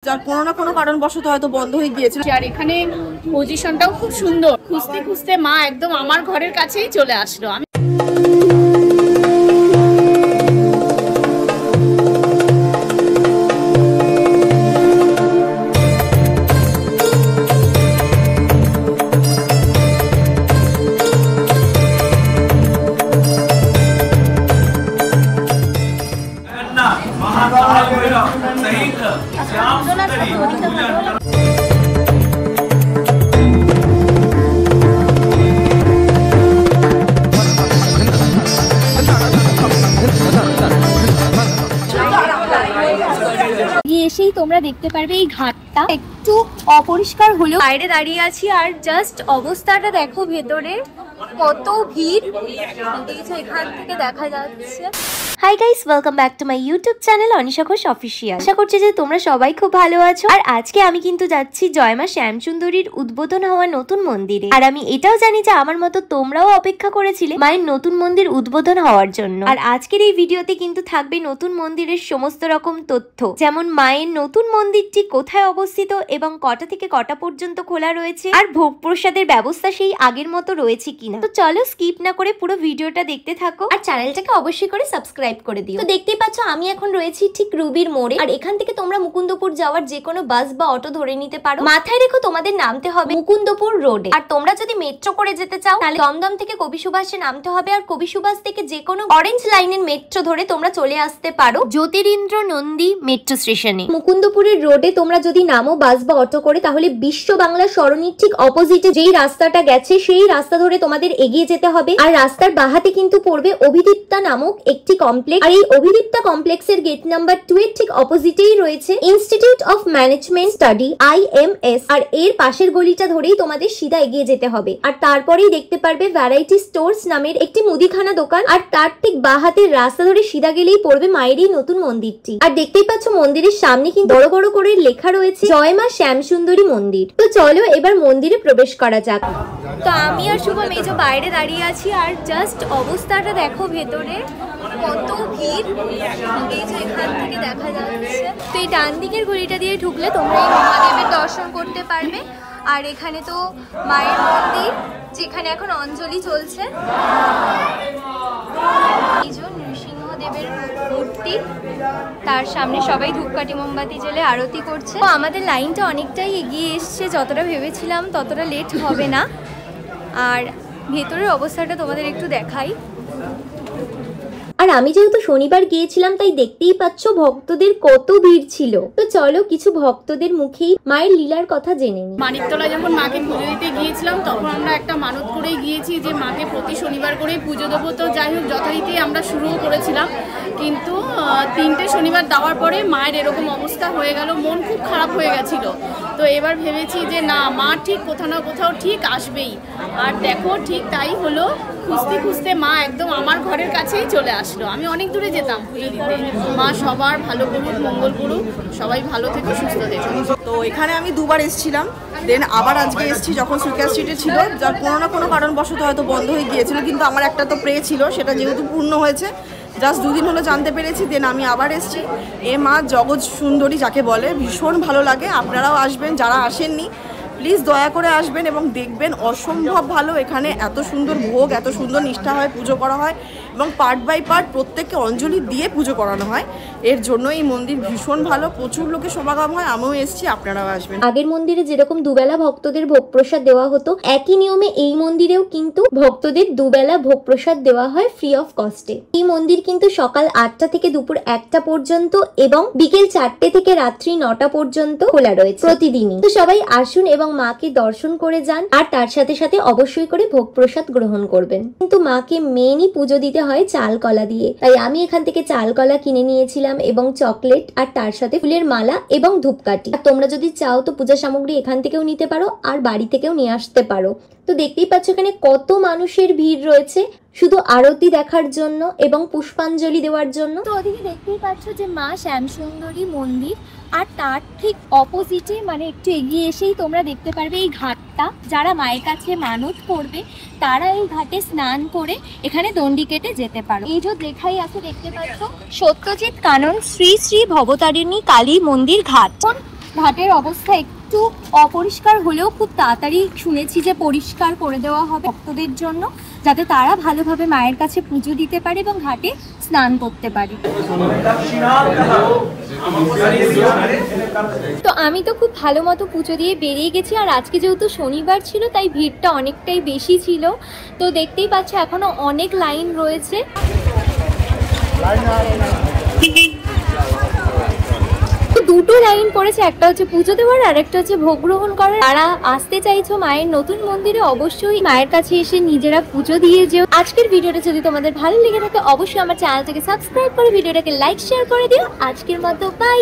যার কোনো না কোনো কারণবশত হয়তো বন্ধ হয়ে গিয়েছিল। আর এখানে পজিশনটাও খুব সুন্দর, খুঁজতে খুঁজতে মা একদম আমার ঘরের কাছেই চলে আসলো। আমি এসেই তোমরা দেখতে পারবে এই ঘাটটা একটু অপরিষ্কার হলেও বাইরে দাঁড়িয়ে আছি আর জাস্ট অবস্থাটা দেখো, ভেতরে কত ভিড় এখান থেকে দেখা যাচ্ছে। Hi guys, welcome back to my YouTube channel Anisha Ghosh official. আশা করছি যে তোমরা সবাই খুব ভালো আছো। আর আজকে আমি কিন্তু যাচ্ছি জয়মা শ্যামসুন্দরীর উদ্বোধন হওয়া নতুন মন্দিরে। আর আমি এটাও জানি যে আমার মতো তোমরাও অপেক্ষা করেছিলে মায়ের নতুন মন্দির উদ্বোধন হওয়ার জন্য। আর আজকের এই ভিডিওতে কিন্তু থাকবে নতুন মন্দিরের সমস্ত রকম তথ্য, যেমন মায়ের নতুন মন্দিরটি কোথায় অবস্থিত এবং কটা থেকে কটা পর্যন্ত খোলা রয়েছে, আর ভোগ প্রসাদের ব্যবস্থা সেই আগের মতো রয়েছে কিনা। তো চলো স্কিপ না করে পুরো ভিডিওটা দেখতে থাকো আর চ্যানেলটাকে অবশ্যই করে সাবস্ক্রাইব করে দিও। তো দেখতেই পাচ্ছ আমি এখন রয়েছি ঠিক রুবির মোড়ে। আর এখান থেকে তোমরা মুকুন্দপুর যাওয়ার যে কোনো বাস বা অটো ধরে নিতে পারো। মাথায় রেখো তোমাদের নামতে হবে মুকুন্দপুর রোডে। আর তোমরা যদি মেট্রো করে যেতে চাও তাহলে দমদম থেকে কবি সুভাষে নামতে হবে। আর কবি সুভাষ থেকে যে কোনো অরেঞ্জ লাইনের মেট্রো ধরে তোমরা চলে আসতে পারো জ্যোতিরিন্দ্র নন্দী মেট্রো স্টেশনে। মুকুন্দপুরের রোডে তোমরা যদি নামো বাস বা অটো করে, তাহলে বিশ্ব বাংলা সরণির ঠিক অপোজিটে যেই রাস্তাটা গেছে সেই রাস্তা ধরে তোমাদের এগিয়ে যেতে হবে। আর রাস্তার বাহাতে কিন্তু পড়বে অভিদীপ্তা নামক একটি কমপ্লেক্স। আর এই অভিদীপ্তা কমপ্লেক্সের গেট নাম্বার 2 এর ঠিক অপোজিটেই রয়েছে institute of management study IMS। আর এর পাশের গলিটা ধরেই তোমাদের সিধা এগিয়ে যেতে হবে। আর তারপরেই দেখতে পারবে ভ্যারাইটি স্টোর্স নামের একটি মুদিখানা দোকান। আর তার ঠিক বাঁ হাতের রাস্তা ধরে সিধা গেলেই পড়বে মায়ের এই নতুন মন্দিরটি। আর দেখতেই পাচ্ছ মন্দিরের সামনে কিন্তু বড় বড় করে লেখা রয়েছে জয় মা শ্যামসুন্দরী মন্দির। তো চলো এবার মন্দিরে প্রবেশ করা যাক। তো আমি আর শুভ মেজো বাইরে দাঁড়িয়ে আছি আর জাস্ট অবস্থাটা দেখো, ভেতরে কত ভিড় এখান থেকে দেখা যাচ্ছে। তো এই ডান দিকের গলিটা দিয়ে ঢুকলে তোমরা এই মহাদেবের দর্শন করতে পারবে। আর এখানে তো মায়ের মন্দির, যেখানে এখন অঞ্জলি চলছে। এই যে নৃসিংহদেবের মূর্তি, তার সামনে সবাই ধূপকাঠি মোমবাতি জ্বেলে আরতি করছে। তো আমাদের লাইনটা অনেকটাই এগিয়ে এসছে, যতটা ভেবেছিলাম ততটা লেট হবে না। আর ভেতরের অবস্থাটা তোমাদের একটু দেখাই। আর আমি যেহেতু শনিবার গিয়েছিলাম তাই দেখতেই পাচ্ছ ভক্তদের কত ভিড় ছিল। তো চলো কিছু ভক্তদের মুখেই মায়ের লীলার কথা জেনে নিই। মানিকতলায় যখন মাকে পুজো দিতে গিয়েছিলাম তখন আমরা একটা মানত করেই গিয়েছি যে মাকে প্রতি শনিবার করেই পুজো দেবো। তো যাই হোক যথারীতি আমরা শুরুও করেছিলাম, কিন্তু 3টে শনিবার দেওয়ার পরে মায়ের এরকম অবস্থা হয়ে গেল, মন খুব খারাপ হয়ে গেছিল। তো এবার ভেবেছি যে না, মা ঠিক কোথাও না কোথাও ঠিক আসবেই। আর দেখো ঠিক তাই হলো, খুঁজতে খুঁজতে মা একদম আমার ঘরের কাছেই চলে আসলো। আমি অনেক দূরে যেতাম পুজো দিতে। মা সবার ভালো করুক, মঙ্গল করুক, সবাই ভালো থেকে সুস্থ থেকো। তো এখানে আমি দুবার এসেছিলাম, দেন আবার আজকে এসেছি যখন সুকিয়া স্ট্রিটে ছিল, যার কোনো না কোনো কারণবশত হয়তো বন্ধ হয়ে গিয়েছিল। কিন্তু আমার একটা তো প্রে ছিল, সেটা যেহেতু পূর্ণ হয়েছে, জাস্ট 2 দিন হলো জানতে পেরেছি, দেন আমি আবার এসেছি। এ মা জগৎ সুন্দরী যাকে বলে, ভীষণ ভালো লাগে। আপনারাও আসবেন, যারা আসেননি প্লিজ দয়া করে আসবেন এবং দেখবেন, অসম্ভব ভালো। এখানে এত সুন্দর ভোগ, এত সুন্দর নিষ্ঠা হয়, পুজো করা হয় এবং পার্ট বাই পার্ট প্রত্যেককে অঞ্জলি দিয়ে পুজো করানো হয়। এর জন্য এই মন্দির ভীষণ ভালো, প্রচুর লোকের সমাগম হয়। আমিও এসেছি, আপনারাও আসবেন। আগের মন্দিরে যেরকম দুবেলা ভক্তদের ভোগ প্রসাদ দেওয়া হতো, একই নিয়মে এই মন্দিরেও কিন্তু ভক্তদের দুবেলা ভোগ প্রসাদ দেওয়া হয় ফ্রি অফ কস্টে। এই মন্দির কিন্তু সকাল 8টা থেকে দুপুর 1টা পর্যন্ত এবং বিকেল 4টে থেকে রাত্রি 9টা পর্যন্ত খোলা রয়েছে প্রতিদিনই। তো সবাই আসুন এবং মাকে দর্শন করে যান। আর তার সাথে সাথে অবশ্যই করে ভোগ প্রসাদ গ্রহণ করবেন। কিন্তু মাকে মেনই পুজো দিতে হয় চাল কলা দিয়ে, তাই আমি এখান থেকে চাল কলা কিনে নিয়েছিলাম এবং চকলেট, আর তার সাথে ফুলের মালা এবং ধূপকাঠি। আর তোমরা যদি চাও তো পূজা সামগ্রী এখান থেকেও নিতে পারো আর বাড়ি থেকেও নিয়ে আসতে পারো। তো দেখতেই পাচ্ছ এখানে কত মানুষের ভিড় রয়েছে শুধু আরতি দেখার জন্য এবং পুষ্পাঞ্জলি দেওয়ার জন্য। তো ওদিকে দেখতেই পাচ্ছ যে মা শ্যামসুন্দরী মন্দির, আর তার ঠিক অপোজিটে মানে একটু এগিয়ে এসেই তোমরা দেখতে পারবে এই ঘাটটা। যারা মায়ের কাছে মানত করবে তারা এই ঘাটে স্নান করে এখানে দণ্ডি কেটে যেতে পারো। এই যে লেখাই আছে দেখতে পাচ্ছ, সত্যজিৎ কানন শ্রী শ্রী ভবতারিণী কালী মন্দির ঘাট। ঘাটের অবস্থা একটু অপরিষ্কার হলেও খুব তাড়াতাড়ি শুনেছি যে পরিষ্কার করে দেওয়া হবে ভক্তদের জন্য, যাতে তারা ভালোভাবে মায়ের কাছে পুজো দিতে পারে এবং ঘাটে স্নান করতে পারে। তো আমি তো খুব ভালো মতো পুজো দিয়ে বেরিয়ে গেছি, আর আজকে যেহেতু শনিবার ছিল তাই ভিড়টা অনেকটাই বেশি ছিল। তো দেখতেই পাচ্ছ এখনো অনেক লাইন রয়েছে। দুটো লাইন পড়েছে, একটা হচ্ছে পুজো দেওয়ার আর একটা হচ্ছে ভোগ গ্রহণ করার। যারা আসতে চাইছো মায়ের নতুন মন্দিরে অবশ্যই মায়ের কাছে এসে নিজেরা পুজো দিয়ে যেও। আজকের ভিডিওটা যদি তোমাদের ভালো লেগে থাকে অবশ্যই আমার চ্যানেলটাকে সাবস্ক্রাইব করে ভিডিওটাকে লাইক শেয়ার করে দিও। আজকের মতো বাই।